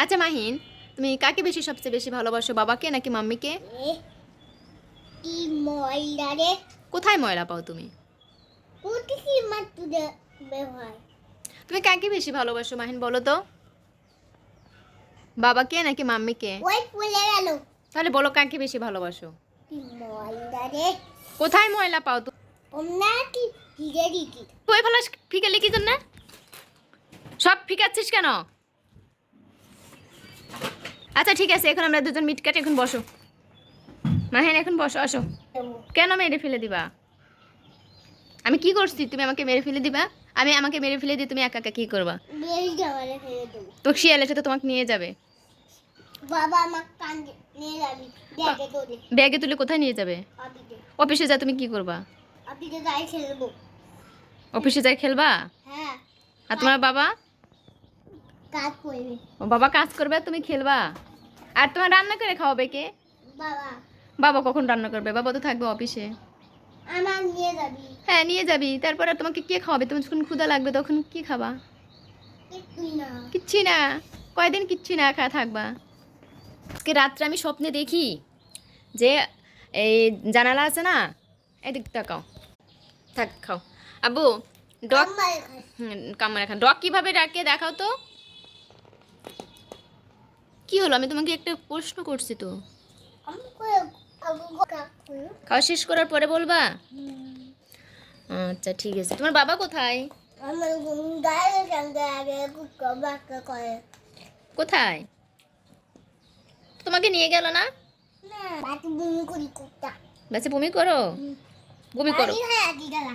আচ্ছা মাহিন, তুমি কাকে সবচেয়ে বেশি ভালোবাসো, বাবাকে নাকি মাম্মিকে? কি ময়লা রে। কোথায় ময়লা পাও তুমি? কি মাত্র ব্যবহার। তুমি কাকে বেশি ভালোবাসো মাহিন, বলো তো? বাবাকে নাকি মাম্মিকে? ওই ফুলে গেল। তাহলে বলো কাকে বেশি ভালোবাসো? কি ময়লা রে। কোথায় ময়লা পাও তুমি? ওমনা কি ভিজে দিতি। তুই ফেলাস ফিকালি কি জন্য? সব ফিকাচ্ছিস কেন? আচ্ছা ঠিক আছে, এখন আমরা দুজন মিট কাটে, এখন বসো মাহিন, এখন বসো, আসো। কেন মেরে ফেলে দিবা? আমি কি করছি তুমি আমাকে মেরে ফেলে দিবা? আমাকে মেরে ফেলে দিয়ে তুমি একা একা কি করবা? বেল জামালে ফেলে দেবো। তো শিয়াল এসে তো তোমাকে নিয়ে যাবে। বাবা আমাকে কান্দে নিয়ে যাবি ব্যাগে তোলে। ব্যাগে তুলে কোথায় নিয়ে যাবে? আবিতে অফিসে যা, তুমি কি করবা? আবিতে যাই খেলবো। অফিসে যাই খেলবা? হ্যাঁ আর তোমার বাবা? কাজ করবে। ও বাবা কাজ করবে আর তুমি খেলবা? আর তোমার রান্না করে খাওয়াবে কে? বাবা বাবা কখন রান্না করবে? বাবা তো থাকবে অফিসে। আমার নিয়ে যাবি। হ্যাঁ নিয়ে যাবি, তারপর আর তোমাকে কে খাওয়াবে? তুমি যখন ক্ষুধা লাগবে তখন কি খাবা? তুই না কিচ্ছি না। কয়দিন কিচ্ছু না খা থাকবা? আজকে রাত্রে আমি স্বপ্নে দেখি যে এই জানালা আছে না, এদিক তাকাও, থাক খাও। আব্বু, ডগ, আমার খাই। কামড় খান, ডগ কিভাবে ডাকে দেখাও তো। কি হলো? আমি তোমাকে একটা প্রশ্ন করছি তো। আমি করে আগু কাক করু। খাওয়া শেষ করার পরে বলবা? আচ্ছা ঠিক আছে। তোমার বাবা কোথায়? আমার গায়ে সঙ্গে আগে কুকুর বাক্কা করে। কোথায়? তোমাকে নিয়ে গেল না? না বাকি বমি করি কুত্তা। বাচ্চা বমি করো? বমি করো? বাড়ি হয় আগে গেলা।